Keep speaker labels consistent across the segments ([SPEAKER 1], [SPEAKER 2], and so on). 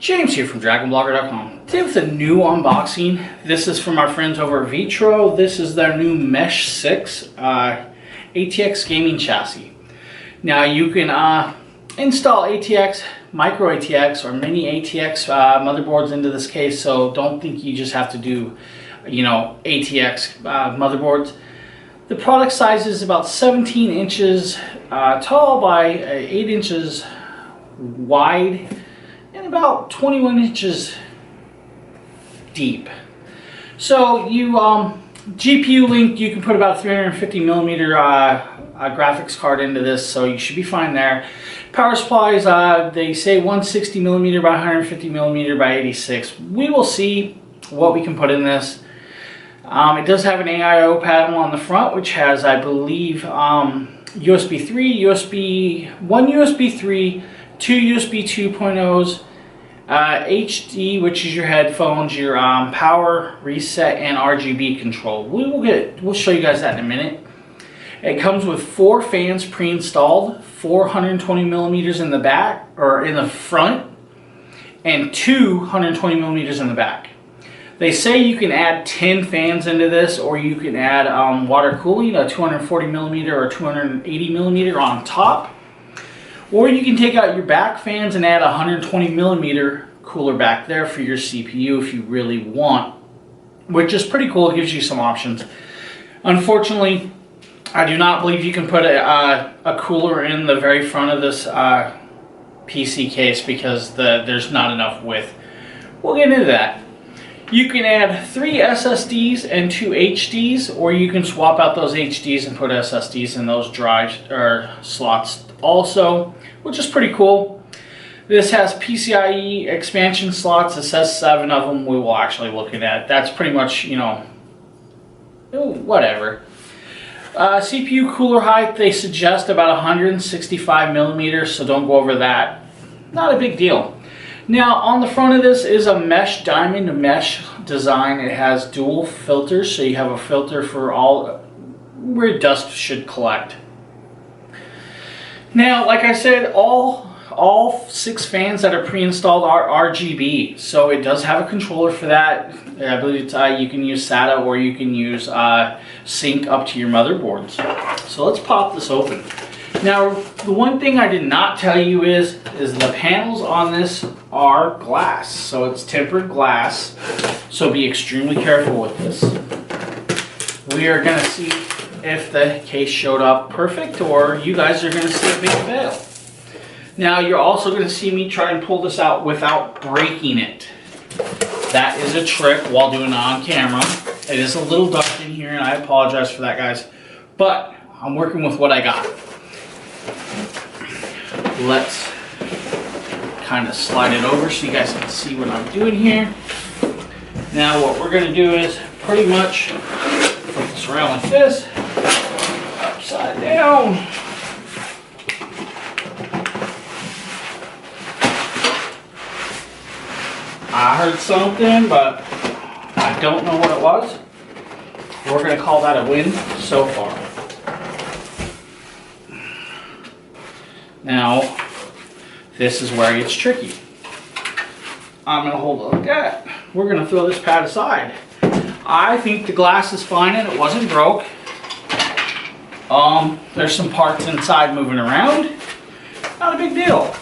[SPEAKER 1] James here from DragonBlogger.com. Today with a new unboxing. This is from our friends over at Vetroo. This is their new Mesh6 ATX gaming chassis. Now you can install ATX, micro ATX, or mini ATX motherboards into this case, so don't think you just have to do, ATX motherboards. The product size is about 17 inches tall by 8 inches wide and about 21 inches deep. So you GPU link, you can put about 350 millimeter graphics card into this, so you should be fine there. Power supplies, they say 160 millimeter by 150 millimeter by 86. We will see what we can put in this. It does have an AIO panel on the front, which has, I believe, USB 3, one USB 3, two USB 2.0s, HD, which is your headphones, your power reset, and RGB control. We'll show you guys that in a minute. It comes with 4 fans pre-installed, 420 millimeters in the back or in the front, and 220 millimeters in the back. They say you can add 10 fans into this, or you can add water cooling, a 240 millimeter or 280 millimeter on top. Or you can take out your back fans and add a 120 millimeter cooler back there for your CPU if you really want, which is pretty cool. It gives you some options. Unfortunately, I do not believe you can put a cooler in the very front of this PC case because there's not enough width. We'll get into that. You can add 3 SSDs and 2 HDs, or you can swap out those HDs and put SSDs in those drives or slots also, which is pretty cool. This has PCIe expansion slots. It says 7 of them. We will actually look at that. That's pretty much, whatever. CPU cooler height, they suggest about 165 millimeters, so don't go over that. Not a big deal. Now, on the front of this is a mesh diamond mesh design. It has dual filters, so you have a filter for all where dust should collect. Now, like I said, all 6 fans that are pre-installed are RGB, so it does have a controller for that. I believe you can use SATA, or you can use sync up to your motherboards. So let's pop this open. Now, the one thing I did not tell you is the panels on this are glass, so it's tempered glass, so be extremely careful with this. We are going to see if the case showed up perfect, or you guys are going to see a big fail. Now, you're also going to see me try and pull this out without breaking it. That is a trick while doing it on camera. It is a little dark in here, and I apologize for that, guys, but I'm working with what I got. Let's kind of slide it over so you guys can see what I'm doing here. Now what we're going to do is pretty much flip this around like this, upside down. I heard something, but I don't know what it was. We're going to call that a win so far. Now, this is where it gets tricky. I'm going to hold it like that. We're going to throw this pad aside. I think the glass is fine and it wasn't broke. There's some parts inside moving around. Not a big deal.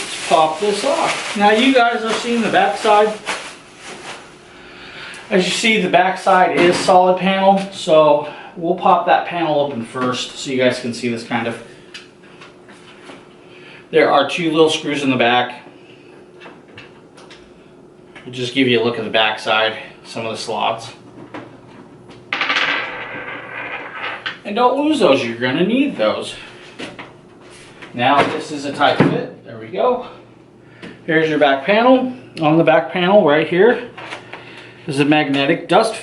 [SPEAKER 1] Let's pop this off. Now you guys are seeing the back side. As you see, the back side is solid panel, so we'll pop that panel open first so you guys can see this kind of. There are 2 little screws in the back. We'll just give you a look at the back side, some of the slots. And don't lose those, you're going to need those. Now this is a tight fit. There we go. Here's your back panel. On the back panel right here is a magnetic dust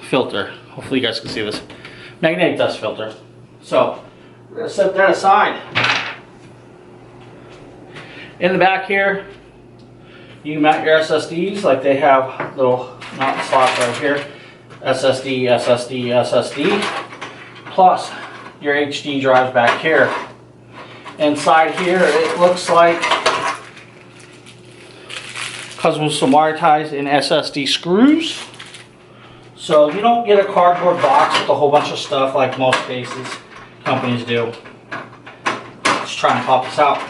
[SPEAKER 1] filter. Hopefully you guys can see this. Magnetic dust filter. So we're going to set that aside. In the back here, you can mount your SSDs like they have little mount slots right here. SSD, SSD, SSD. Plus your HD drives back here. Inside here, it looks like, because with some wire ties and SSD screws. So you don't get a cardboard box with a whole bunch of stuff like most companies do. Let's try and pop this out.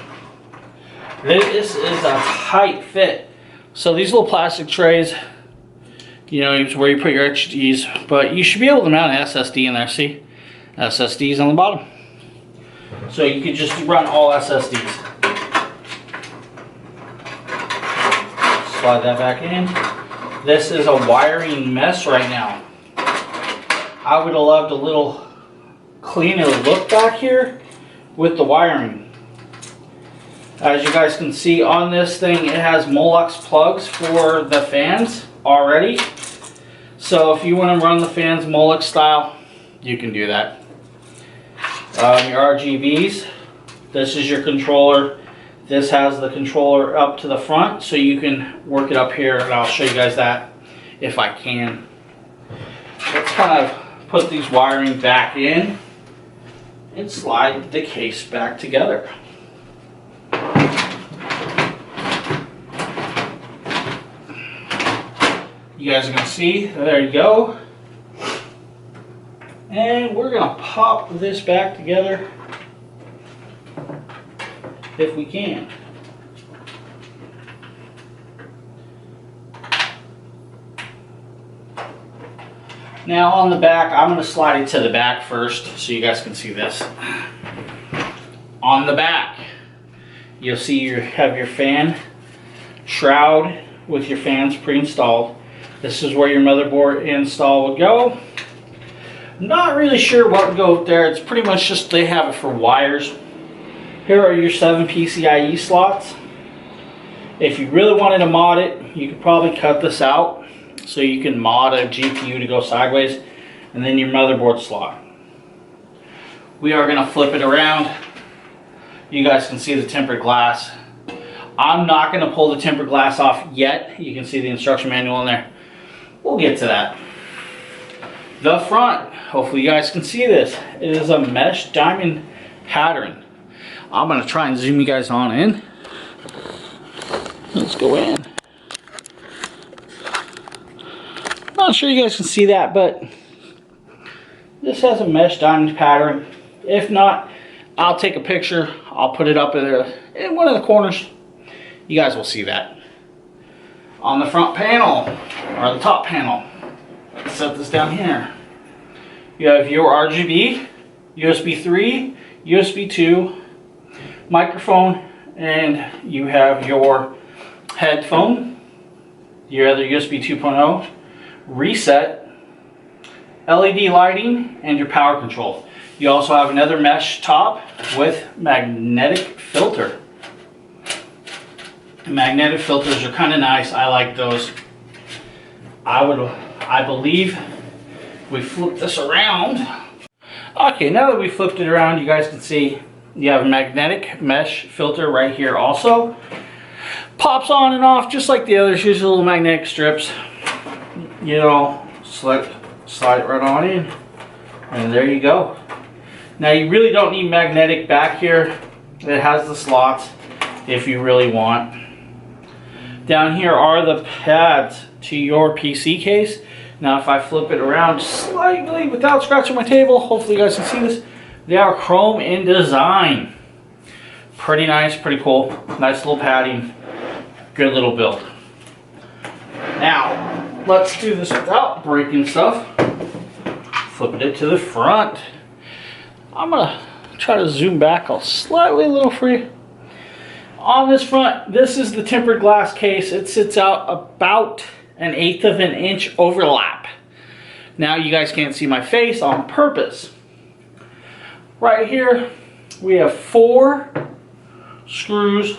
[SPEAKER 1] This is a tight fit. So these little plastic trays, you know, it's where you put your HDDs, but you should be able to mount an SSD in there. See, SSDs on the bottom. So you could just run all SSDs. Slide that back in. This is a wiring mess right now. I would have loved a little cleaner look back here with the wiring. As you guys can see on this thing, it has Molex plugs for the fans already. So if you want to run the fans Molex style, you can do that. Your RGBs, this is your controller. This has the controller up to the front, so you can work it up here, and I'll show you guys that if I can. Let's kind of put these wiring back in and slide the case back together. You guys are going to see, there you go. And we're going to pop this back together if we can. Now on the back, I'm going to slide it to the back first so you guys can see this. On the back, you'll see you have your fan shroud with your fans pre-installed. This is where your motherboard install would go. Not really sure what would go there. It's pretty much just they have it for wires. Here are your 7 PCIe slots. If you really wanted to mod it, you could probably cut this out so you can mod a GPU to go sideways, and then your motherboard slot. We are going to flip it around. You guys can see the tempered glass. I'm not going to pull the tempered glass off yet. You can see the instruction manual in there. We'll get to that. The front, hopefully you guys can see this. It is a mesh diamond pattern. I'm going to try and zoom you guys on in. Let's go in. Not sure you guys can see that, but this has a mesh diamond pattern. If not, I'll take a picture. I'll put it up in one of the corners. You guys will see that. On the front panel, or the top panel, let's set this down here. You have your RGB, USB 3, USB 2, microphone, and you have your headphone, your other USB 2.0, reset, LED lighting, and your power control. You also have another mesh top with magnetic filter. Magnetic filters are kind of nice. I like those. I believe we flip this around. Okay, now that we flipped it around, you guys can see you have a magnetic mesh filter right here also. Pops on and off just like the others. Here's little magnetic strips. You know, slide it right on in. And there you go. Now you really don't need magnetic back here. It has the slots if you really want. Down here are the pads to your PC case. Now if I flip it around slightly without scratching my table, hopefully you guys can see this. They are chrome in design. Pretty nice, pretty cool. Nice little padding. Good little build. Now, let's do this without breaking stuff. Flipping it to the front. I'm gonna try to zoom back slightly a little for you. On this front, this is the tempered glass case. It sits out about 1/8 of an inch overlap. Now you guys can't see my face on purpose. Right here, we have 4 screws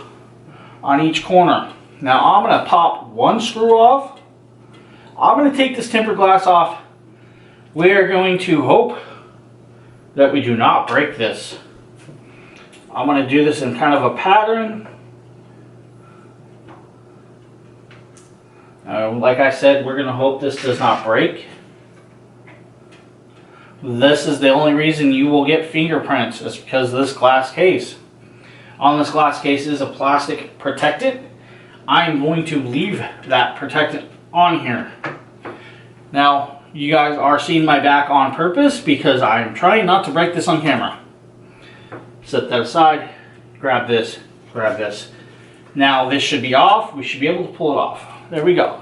[SPEAKER 1] on each corner. Now I'm gonna pop one screw off. I'm gonna take this tempered glass off. We are going to hope that we do not break this. I'm gonna do this in kind of a pattern. Like I said, we're gonna hope this does not break. This is the only reason you will get fingerprints, is because of this glass case. on this glass case is a plastic protectant. I'm going to leave that protectant on here. Now, you guys are seeing my back on purpose because I'm trying not to break this on camera. Set that aside, grab this, grab this. Now this should be off, we should be able to pull it off. There we go.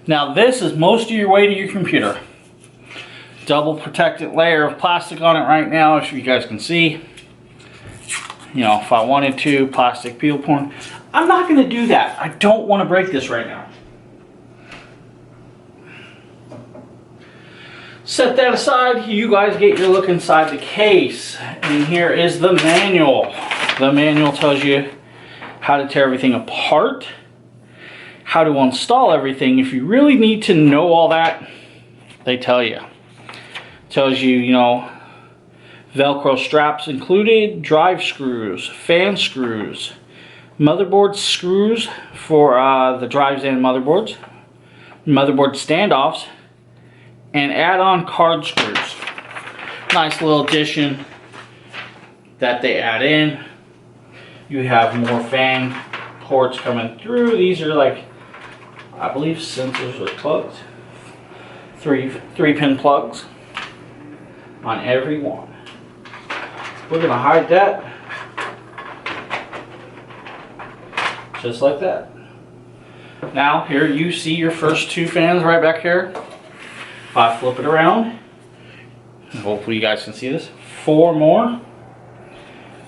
[SPEAKER 1] Now this is most of your way to your computer. Double protectant layer of plastic on it right now, as you guys can see. You know, if I wanted to, plastic peel point. I'm not going to do that. I don't want to break this right now. Set that aside. You guys get your look inside the case. And here is the manual. The manual tells you how to tear everything apart, how to install everything. If you really need to know all that, they tell you. Tells you, you know, Velcro straps included, drive screws, fan screws, motherboard screws for the drives and motherboards, motherboard standoffs, and add-on card screws. Nice little addition that they add in. You have more fan ports coming through. These are like, I believe, sensors or plugs. Three pin plugs on every one. We're gonna hide that just like that. Now here you see your first two fans right back here. If I flip it around, hopefully you guys can see this, 4 more.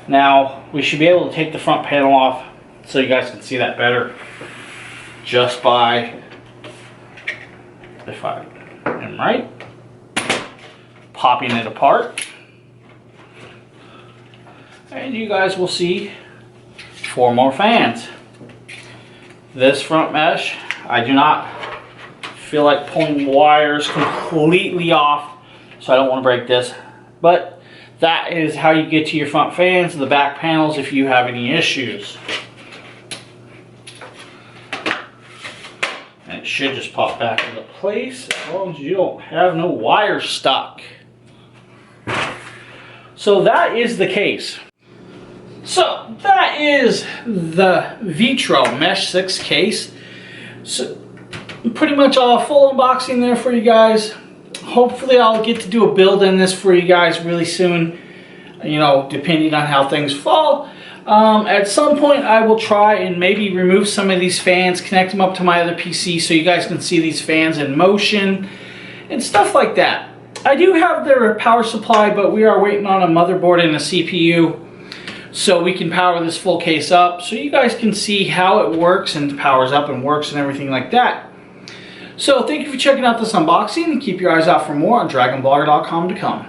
[SPEAKER 1] Now we should be able to take the front panel off so you guys can see that better just by, if I am right, popping it apart. And you guys will see 4 more fans. This front mesh, I do not feel like pulling wires completely off, so I don't want to break this. But that is how you get to your front fans, the back panels, if you have any issues. And it should just pop back into place as long as you don't have no wire stuck. So that is the case. So that is the Vetroo Mesh6 case. So pretty much a full unboxing there for you guys. Hopefully I'll get to do a build in this for you guys really soon, you know, depending on how things fall. At some point I will try and maybe remove some of these fans, connect them up to my other PC so you guys can see these fans in motion and stuff like that. I do have their power supply, but we are waiting on a motherboard and a CPU so we can power this full case up so you guys can see how it works and powers up and works and everything like that. So thank you for checking out this unboxing, and keep your eyes out for more on DragonBlogger.com to come.